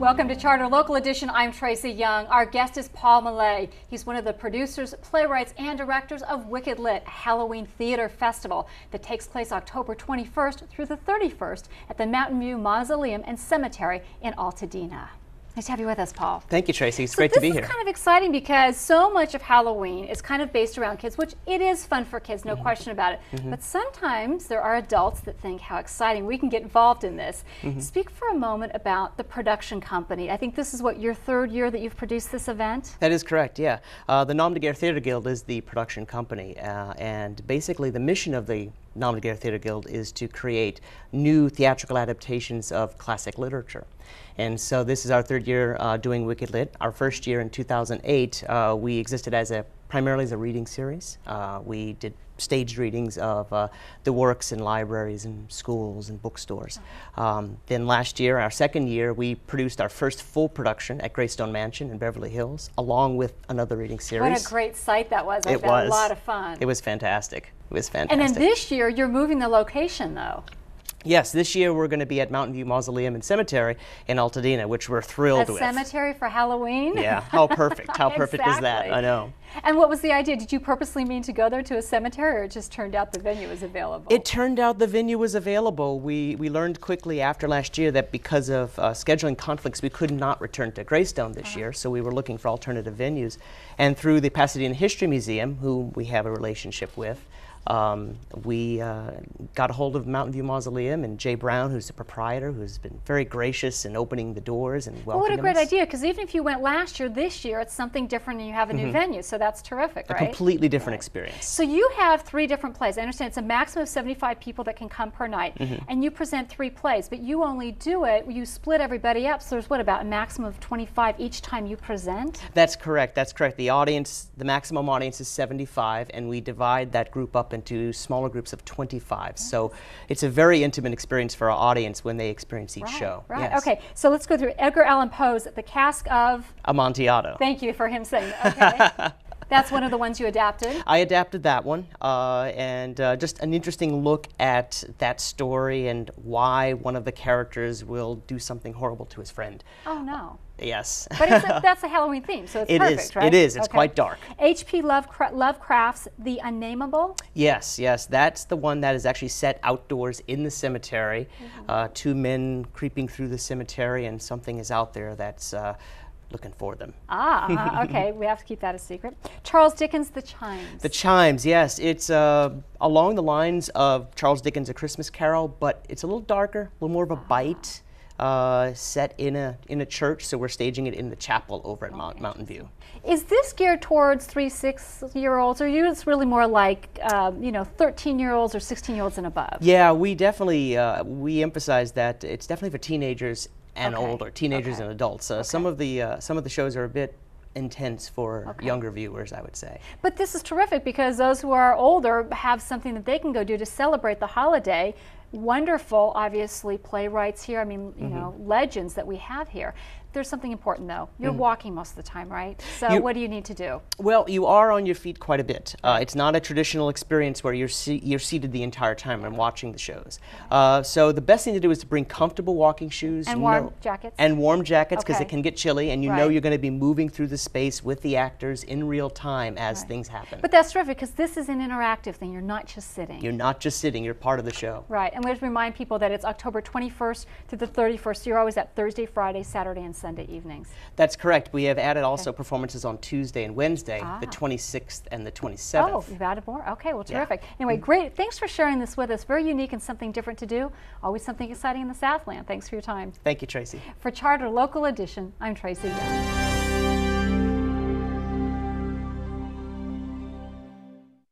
Welcome to Charter Local Edition. I'm Tracy Young. Our guest is Paul Millet. He's one of the producers, playwrights, and directors of Wicked Lit, a Halloween theater festival that takes place October 21st through the 31st at the Mountain View Mausoleum and Cemetery in Altadena. Nice to have you with us, Paul. Thank you, Tracy. It's great to be here. This is kind of exciting because so much of Halloween is kind of based around kids, which it is fun for kids, no question about it. But sometimes there are adults that think how exciting we can get involved in this. Speak for a moment about the production company. I think this is what, your third year that you've produced this event? That is correct, yeah. The Nom de Guerre Theater Guild is the production company, and basically the mission of the Nom de Guerre Theater Guild is to create new theatrical adaptations of classic literature. And so this is our third year doing Wicked Lit. Our first year in 2008, we existed as primarily as a reading series. We did staged readings of the works in libraries and schools and bookstores. Then last year, our second year, we produced our first full production at Greystone Mansion in Beverly Hills, along with another reading series. What a great site that was. It was a lot of fun. It was fantastic. It was fantastic. And then this year, you're moving the location, though. Yes, this year we're going to be at Mountain View Mausoleum and Cemetery in Altadena, which we're thrilled with. A cemetery for Halloween? Yeah, how perfect. How perfect is that? Exactly. I know. And what was the idea? Did you purposely mean to go there to a cemetery, or it just turned out the venue was available? It turned out the venue was available. We learned quickly after last year that because of scheduling conflicts, we could not return to Greystone this year, so we were looking for alternative venues. And through the Pasadena History Museum, whom we have a relationship with, we got a hold of Mountain View Mausoleum and Jay Brown, who's the proprietor, who's been very gracious in opening the doors and welcoming us. Well, what a great idea, because even if you went last year, this year it's something different and you have a new venue, so that's terrific, right? A completely different experience. So you have 3 different plays. I understand it's a maximum of 75 people that can come per night, and you present 3 plays, but you only do it, you split everybody up, so there's what, about a maximum of 25 each time you present? That's correct, that's correct. The audience, the maximum audience is 75, and we divide that group up into smaller groups of 25. So it's a very intimate experience for our audience when they experience each show. Right, yes. okay. So let's go through Edgar Allan Poe's The Cask of Amontillado. Thank you for him saying that. Okay. That's one of the ones you adapted? I adapted that one, and just an interesting look at that story and why one of the characters will do something horrible to his friend. Oh, no. Yes. But that's a Halloween theme, so it's perfect, right? It is. It's quite dark. H.P. Lovecraft's The Unnameable? Yes, yes. That's the one that is actually set outdoors in the cemetery. 2 men creeping through the cemetery, and something is out there that's looking for them. Okay. We have to keep that a secret. Charles Dickens' The Chimes. The Chimes, yes. It's along the lines of Charles Dickens' A Christmas Carol, but it's a little darker, a little more of a bite. Set in a church, so we're staging it in the chapel over at Mountain View. Is this geared towards 3-6-year-olds, or it's really more like 13-year-olds or 16-year-olds and above? Yeah, we definitely we emphasize that it's definitely for teenagers and older, teenagers and adults. Some of the shows are a bit intense for younger viewers, I would say. But this is terrific because those who are older have something that they can go do to celebrate the holiday. Wonderful, obviously, playwrights here. I mean, you know, legends that we have here. There's something important, though. You're walking most of the time, right? So what do you need to do? Well, you are on your feet quite a bit. It's not a traditional experience where you're seated the entire time and watching the shows. So the best thing to do is to bring comfortable walking shoes. And warm jackets? And warm jackets, because it can get chilly, and you know you're going to be moving through the space with the actors in real time as things happen. But that's terrific, because this is an interactive thing. You're not just sitting. You're not just sitting. You're part of the show. Right. And we have to remind people that it's October 21st through the 31st. You're always at Thursday, Friday, Saturday, and Sunday evenings. That's correct. We have added also performances on Tuesday and Wednesday, the 26th and the 27th. Oh, you've added more? Okay, well, terrific. Anyway, great. Thanks for sharing this with us. Very unique and something different to do. Always something exciting in the Southland. Thanks for your time. Thank you, Tracy. For Charter Local Edition, I'm Tracy Young.